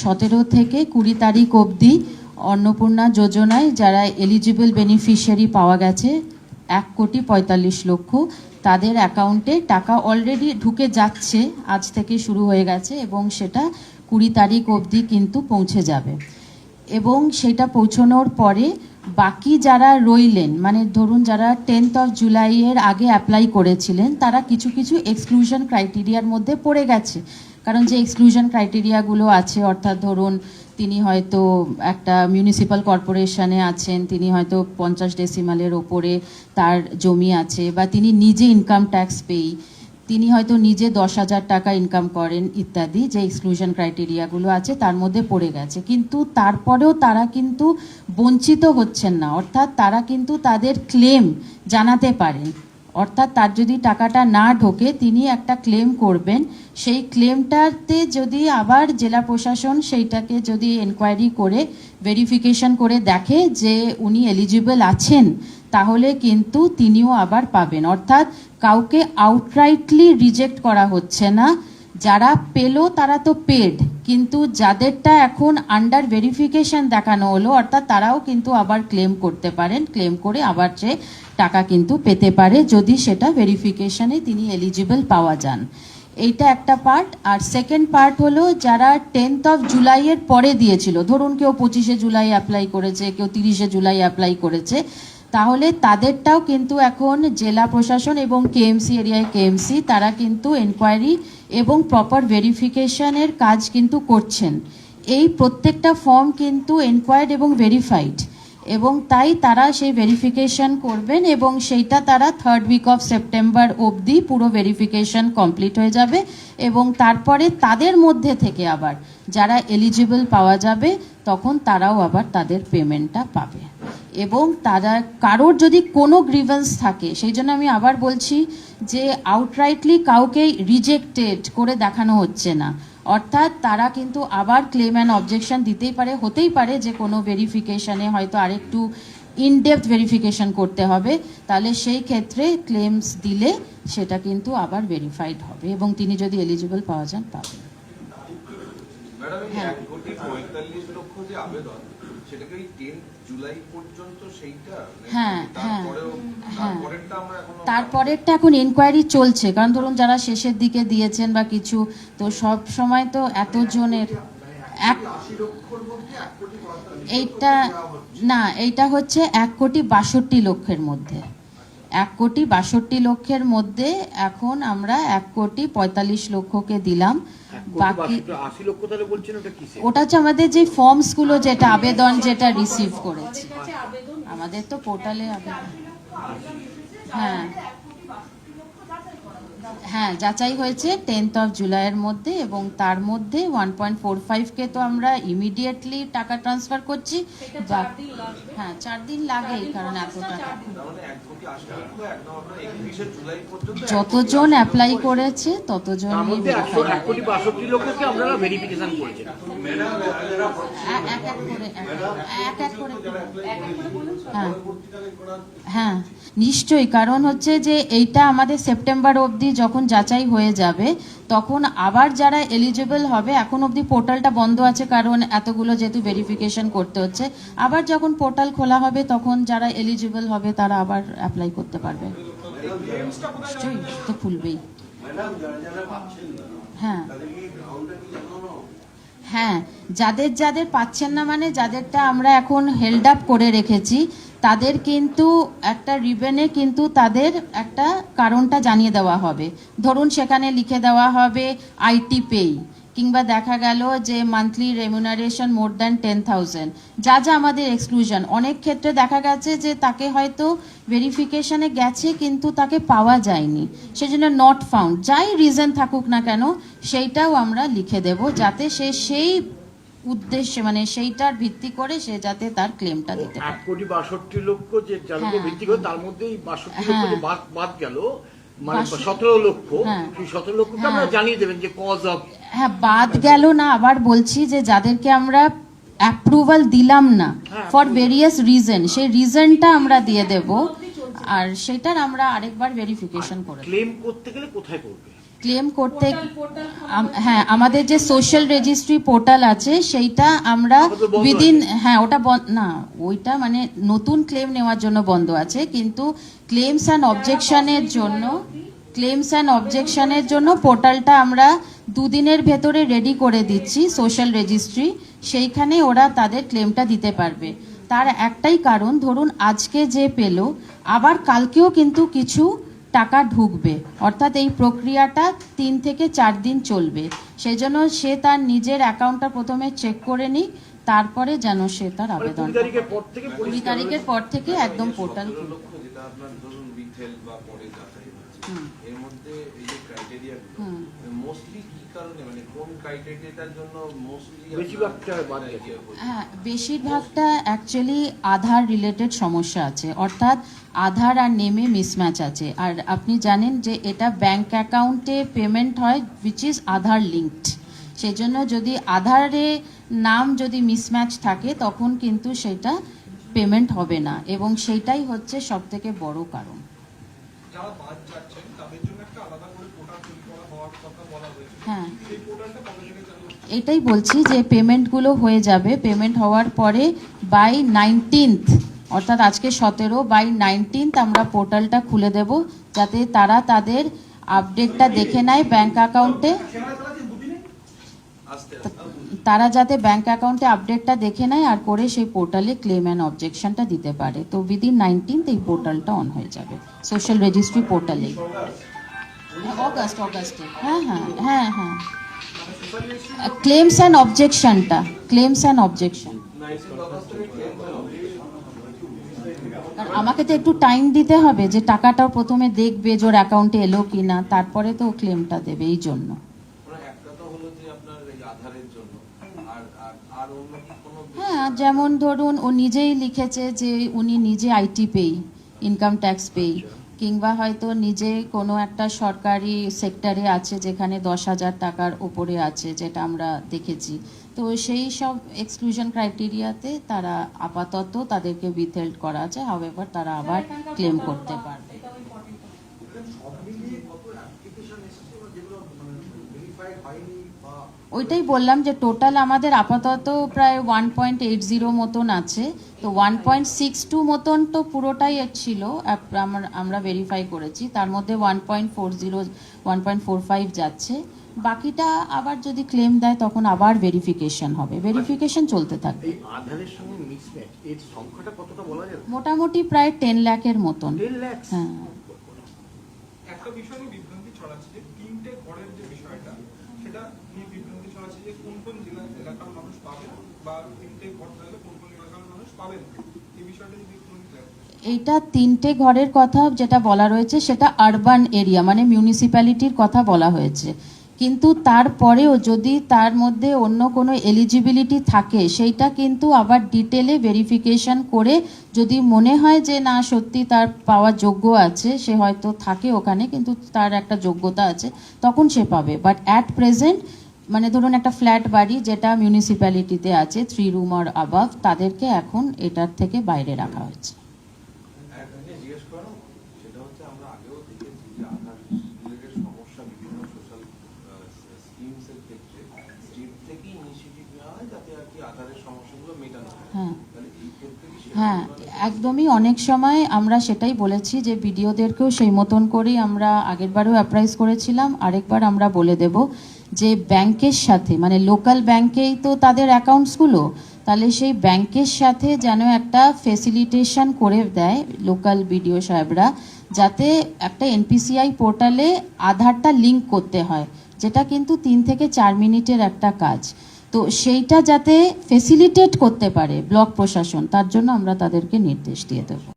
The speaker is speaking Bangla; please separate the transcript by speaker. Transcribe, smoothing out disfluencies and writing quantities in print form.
Speaker 1: 17 থেকে 20 তারিখ অবধি অন্নপূর্ণা যোজনায় যারা এলিজিবল বেনিফিশিয়ারি পাওয়া গেছে 1,45,00,000 তাদের অ্যাকাউন্টে টাকা অলরেডি ঢুকে যাচ্ছে, আজ থেকে শুরু হয়ে গেছে এবং সেটা 20 তারিখ অবধি কিন্তু পৌঁছে যাবে। এবং সেটা পৌঁছানোর পরে বাকি যারা রইলেন, মানে ধরুন যারা 10th of জুলাইয়ের আগে অ্যাপ্লাই করেছিলেন তারা কিছু কিছু এক্সক্লুশন ক্রাইটেরিয়ার মধ্যে পড়ে গেছে। কারণ যে এক্সক্লুশন ক্রাইটেরিয়াগুলো আছে, অর্থাৎ ধরুন তিনি হয়তো একটা মিউনিসিপ্যাল কর্পোরেশনে আছেন, তিনি হয়তো 50 ডেসিমালের ওপরে তার জমি আছে, বা তিনি নিজে ইনকাম ট্যাক্স পেই, তিনি হয়তো নিজে 10,000 টাকা ইনকাম করেন ইত্যাদি, যে এক্সক্লুশন ক্রাইটেরিয়াগুলো আছে তার মধ্যে পড়ে গেছে। কিন্তু তারপরেও তারা কিন্তু বঞ্চিত হচ্ছেন না, অর্থাৎ তারা কিন্তু তাদের ক্লেম জানাতে পারেন। অর্থাৎ তার যদি টাকাটা না ঢোকে তিনি একটা ক্লেম করবেন, সেই ক্লেমটাতে যদি আবার জেলা প্রশাসন সেইটাকে যদি এনকোয়ারি করে ভেরিফিকেশন করে দেখে যে উনি এলিজিবল আছেন, তাহলে কিন্তু তিনিও আবার পাবেন। অর্থাৎ কাউকে আউটরাইটলি রিজেক্ট করা হচ্ছে না। যারা পেলো তারা তো পেড, কিন্তু যাদেরটা এখন আন্ডার ভেরিফিকেশন দেখানো হলো, অর্থাৎ তারাও কিন্তু আবার ক্লেম করতে পারেন, ক্লেম করে আবার যে টাকা কিন্তু পেতে পারে যদি সেটা ভেরিফিকেশনে তিনি এলিজিবল পাওয়া যান। এইটা একটা পার্ট। আর সেকেন্ড পার্ট হলো যারা 10th of জুলাইয়ের পরে দিয়েছিল, ধরুন কেউ 25শে জুলাই অ্যাপ্লাই করেছে, কেউ 30শে জুলাই অ্যাপ্লাই করেছে, তাহলে তাদেরটাও কিন্তু এখন জেলা প্রশাসন এবং কেএমসি এরিয়ায় কেএমসি তারা কিন্তু এনকোয়ারি এবং প্রপার ভেরিফিকেশনের কাজ কিন্তু করছেন। এই প্রত্যেকটা ফর্ম কিন্তু এনকোয়ার্ড এবং ভেরিফাইড, এবং তাই তারা সেই ভেরিফিকেশন করবেন এবং সেইটা তারা 3rd week of সেপ্টেম্বর অবধি পুরো ভেরিফিকেশন কমপ্লিট হয়ে যাবে। এবং তারপরে তাদের মধ্যে থেকে আবার যারা এলিজিবল পাওয়া যাবে তখন তারাও আবার তাদের পেমেন্টটা পাবে। এবং তারা কারোর যদি কোনো গ্রিভেন্স থাকে, সেই জন্য আমি আবার বলছি যে আউটরাইটলি কাউকে রিজেক্টেড করে দেখানো হচ্ছে না। অর্থাৎ তারা কিন্তু আবার ক্লেম অ্যান্ড অবজেকশন দিতেই পারে, হতেই পারে যে কোনো ভেরিফিকেশনে হয়তো আরেকটু ইনডেপথ ভেরিফিকেশন করতে হবে, তাহলে সেই ক্ষেত্রে ক্লেমস দিলে সেটা কিন্তু আবার ভেরিফাইড হবে এবং তিনি যদি এলিজিবল পাওয়া যান পাবেন।
Speaker 2: হ্যাঁ, 1,45,00,000 যে আবেদন সেটাকে 10th জুলাই পর্যন্ত সেইটা,
Speaker 1: হ্যাঁ হ্যাঁ হ্যাঁ, তারপরেরটা এখন এনকোয়ারি চলছে। কারণ ধরুন যারা শেষের দিকে দিয়েছেন বা কিছু, তো সব সময় তো এতজনের এইটা না, এইটা হচ্ছে 1,62,00,000 মধ্যে, 1,62,00,000 মধ্যে এখন আমরা 1,45,00,000 দিলাম। বাকি
Speaker 3: 80 লক্ষ তাহলে বলছেন ওটা কি?
Speaker 1: ওটা হচ্ছে আমাদের যে ফর্মস গুলো, যেটা আবেদন যেটা রিসিভ করেছি আমাদের তো পোর্টালে আবেদন, হ্যাঁ হ্যাঁ যাচাই হয়েছে 10th of জুলাইয়ের মধ্যে, এবং তার মধ্যে 1.45K তো আমরা ইমিডিয়েটলি টাকা ট্রান্সফার করছি। হ্যাঁ 4 দিন লাগে, কারণ এত টাকা যতজন অ্যাপ্লাই করেছে ততজন হ্যাঁ নিশ্চয়ই। কারণ হচ্ছে যে এইটা আমাদের সেপ্টেম্বর অবধি যখন যাচাই হয়ে যাবে তখন আবার যারা এলিজিবল হবে, এখন অবধি পোর্টালটা বন্ধ আছে কারণ এতগুলো যেহেতু ভেরিফিকেশন করতে হচ্ছে, আবার যখন পোর্টাল খোলা হবে তখন যারা এলিজিবল হবে তারা আবার অ্যাপ্লাই করতে পারবে। নিশ্চয়ই তো খুলবেই। হ্যাঁ হ্যাঁ, যাদের যাদের পাচ্ছেন না, মানে যাদেরটা আমরা এখন হেল্ড আপ করে রেখেছি, তাদের কিন্তু একটা রিবেনে কিন্তু তাদের একটা কারণটা জানিয়ে দেওয়া হবে। ধরুন সেখানে লিখে দেওয়া হবে আইটি পেই, কিংবা দেখা গেল যে মান্থলি রেমুনারেশন মোর দ্যান 10,000, যা যা আমাদের এক্সক্লুশন। অনেক ক্ষেত্রে দেখা গেছে যে তাকে হয়তো ভেরিফিকেশনে গেছে কিন্তু তাকে পাওয়া যায়নি, সেজন্য নট ফাউন্ড, যাই রিজন থাকুক না কেন সেইটাও আমরা লিখে দেব, যাতে সে সেই উদ্দেশ্যে, মানে সেইটার ভিত্তি করে সে যাতে তার ক্লেমটা দিতে পারে।
Speaker 3: 1,62,00,000 যে যার ভিত্তি করে তার মধ্যে 62,00,000 বাদ গেল, মানে 17,00,000, সেই 17,00,000টা আমরা জানিয়ে দেবেন যে কজ অফ।
Speaker 1: হ্যাঁ বাদ গেল না, আবার বলছি যে যাদেরকে আমরা অ্যাপ্রুভাল দিলাম না ফর ভেরিয়াস রিজন, সেই রিজনটা আমরা দিয়ে দেব, আর সেটার আমরা আরেকবার ভেরিফিকেশন করে।
Speaker 3: ক্লেম করতে গেলে কোথায় করবে?
Speaker 1: ক্লেম করতে হ্যাঁ, আমাদের যে সোশ্যাল রেজিস্ট্রি পোর্টাল আছে সেইটা আমরা
Speaker 3: ওটা বন্ধ
Speaker 1: উইদিন
Speaker 3: আছে।
Speaker 1: হ্যাঁ ওটা না ওইটা মানে নতুন ক্লেম নেওয়ার জন্য বন্ধ আছে, কিন্তু ক্লেমস অ্যান্ড অবজেকশনের জন্য পোর্টালটা আমরা দুদিনের ভেতরে রেডি করে দিচ্ছি সোশ্যাল রেজিস্ট্রি, সেইখানে ওরা তাদের ক্লেমটা দিতে পারবে। তার একটাই কারণ, ধরুন আজকে যে পেলো আবার কালকেও কিন্তু কিছু টাকা ঢুকবে, অর্থাৎ এই প্রক্রিয়াটা 3 থেকে 4 দিন চলবে। সেই জন্য সে তার নিজের অ্যাকাউন্টটা প্রথমে চেক করে নিক, তারপরে যেন সে তার
Speaker 3: মানে
Speaker 1: আবেদন
Speaker 3: 20 তারিখের পর থেকে
Speaker 1: 20
Speaker 3: পরিষ্কার
Speaker 1: তারিখের পর থেকে একদম পোর্টাল
Speaker 2: 17 লক্ষ যেটা আপনার ধরুন রিটেল বা পরে যাচাই হচ্ছে, এর মধ্যে এই যে ক্রাইটেরিয়া মোস্টলি কি কারণে, মানে কোন ক্রাইটেরিয়াটার জন্য মোস্টলি
Speaker 3: বেশিরভাগটা বাদ গেছে।
Speaker 1: হ্যাঁ, বেশিরভাগটা অ্যাকচুয়ালি আধার রিলেটেড সমস্যা আছে, অর্থাৎ আধার আর নেমে মিসম্যাচ আছে। আর আপনি জানেন যে এটা ব্যাংক অ্যাকাউন্টে পেমেন্ট হয় উইচ ইজ আধার লিঙ্কড, সেই জন্য যদি আধারে নাম যদি মিসম্যাচ থাকে তখন কিন্তু সেটা পেমেন্ট হবে না, এবং সেইটাই হচ্ছে সব থেকে বড় কারণ।
Speaker 4: যারা বাদ যাচ্ছেন তাদের জন্য একটা আলাদা করে পোর্টাল তৈরি করা হওয়ার কথা বলা হয়েছে।
Speaker 1: হ্যাঁ,
Speaker 4: সেই পোর্টালটা কবে থেকে চালু হচ্ছে?
Speaker 1: এটাই বলছি যে পেমেন্টগুলো হয়ে যাবে, পেমেন্ট হওয়ার পরে বাই 19th, অর্থাৎ আজকে 17, বাই 19th আমরা পোর্টালটা খুলে দেব, যাতে তারা তাদের আপডেটটা দেখে নেয় ব্যাংক অ্যাকাউন্টে,
Speaker 2: আস্তে আস্তে
Speaker 1: তারা যাতে ব্যাংক অ্যাকাউন্টে আপডেটটা দেখে নেয় আর করে সেই পোর্টালে ক্লেম অ্যান্ড অবজেকশনটা দিতে পারে। তো উইদিন 19th এই পোর্টালটা অন হয়ে যাবে সোশ্যাল রেজিস্ট্রি পোর্টালে। অগাস্টে হ্যাঁ হ্যাঁ হ্যাঁ হ্যাঁ, ক্লেমস অ্যান্ড অবজেকশন।
Speaker 2: 19 আগস্ট থেকে ক্লেম হবে।
Speaker 1: আর আমাকে তো একটু টাইম দিতে হবে, যে টাকাটাও প্রথমে দেখবে যে ওর অ্যাকাউন্টে এলো কিনা, তারপরে তো ক্লেমটা দেবে, এই জন্য।
Speaker 2: মানে একটা তো হলো যে আপনার এই আধারের জন্য, আর আর আর অন্য কি কোনো
Speaker 1: হ্যাঁ, যেমন ধরুন ও নিজেই লিখেছে যে উনি নিজে আইটি পেই, ইনকাম ট্যাক্স পেই, কিংবা হয়তো নিজে কোনো একটা সরকারি সেক্টরে আছে যেখানে 10,000 টাকার ওপরে আছে, যেটা আমরা দেখেছি। তো সেই সব এক্সক্লুশন ক্রাইটেরিয়াতে তারা আপাতত তাদেরকে উইথহেল্ড করা আছে, হাউএভার তারা আবার ক্লেম করতে পারবে। ওইটাই বললাম যে টোটাল আমাদের আপাতত প্রায় 1.80 মতন আছে, তো 1.62 মতন তো পুরোটাই ছিল আমরা ভেরিফাই করেছি, তার মধ্যে 1.40 1.45 যাচ্ছে, বাকিটা আবার যদি ক্লেম দেয় তখন আবার ভেরিফিকেশন হবে, ভেরিফিকেশন চলতে থাকবে।
Speaker 3: এই আধারের সঙ্গে মিসম্যাচ এর সংখ্যাটা কতটা বলা যাবে?
Speaker 1: মোটামুটি প্রায় 10 লাখের মতন।
Speaker 3: 10 লাখ।
Speaker 1: হ্যাঁ,
Speaker 4: একটা বিষয় নিয়ে বিভ্রান্তি ছড়াচ্ছে যে 3টে ঘরের যে বিষয়টা, সেটা নিয়ে বিভ্রান্তি ছড়াচ্ছে যে কোন কোন এলাকার মানুষ পাবে বা 3টে ঘর থাকলে কোন কোন এলাকার মানুষ পাবে না। এই বিষয়টা যদি একটু ক্লিয়ার করেন।
Speaker 1: এইটা 3টে ঘরের কথা যেটা বলা রয়েছে সেটা আরবান এরিয়া মানে মিউনিসিপ্যালিটির কথা বলা হয়েছে, কিন্তু তারপরেও যদি তার মধ্যে অন্য কোনো এলিজিবিলিটি থাকে সেইটা কিন্তু আবার ডিটেলে ভেরিফিকেশন করে যদি মনে হয় যে না সত্যি তার পাওয়ার যোগ্য আছে, সে হয়তো থাকে ওখানে কিন্তু তার একটা যোগ্যতা আছে, তখন সে পাবে। বাট অ্যাট প্রেজেন্ট মানে ধরুন একটা ফ্ল্যাট বাড়ি যেটা মিউনিসিপ্যালিটিতে আছে 3 রুম আর অ্যাবাভ, তাদেরকে এখন এটার থেকে বাইরে রাখা হয়েছে।
Speaker 2: একটা জিনিস জিজ্ঞেস করো, সেটা হচ্ছে আমরা আগেও দেখেছি যে আধার রিলেটেড সমস্যা বিভিন্ন সোশ্যাল স্কিমস এর ক্ষেত্রে স্টেট থেকে ইনিশিয়েটিভ নেওয়া হয় যাতে আর কি আধারের সমস্যাগুলো মেটানো হয়।
Speaker 1: হ্যাঁ
Speaker 2: তাহলে এই ক্ষেত্রে কি
Speaker 1: হ্যাঁ, একদমই অনেক সময় আমরা সেটাই বলেছি যে বিডিওদেরকেও সেই মতন করেই আমরা আগেরবারও অ্যাপ্রাইজ করেছিলাম, আরেকবার আমরা বলে দেব যে ব্যাংকের সাথে মানে লোকাল ব্যাংকেই তো তাদের অ্যাকাউন্টসগুলো, তাহলে সেই ব্যাংকের সাথে যেন একটা ফেসিলিটেশন করে দেয় লোকাল বিডিও সাহেবরা, যাতে একটা এনপিসিআই পোর্টালে আধারটা লিঙ্ক করতে হয়, যেটা কিন্তু 3 থেকে 4 মিনিটের একটা কাজ। তো সেইটা যাতে ফেসিলিটেট করতে পারে ব্লক প্রশাসন, তার জন্য আমরা তাদেরকে নির্দেশ দিয়ে দেবো।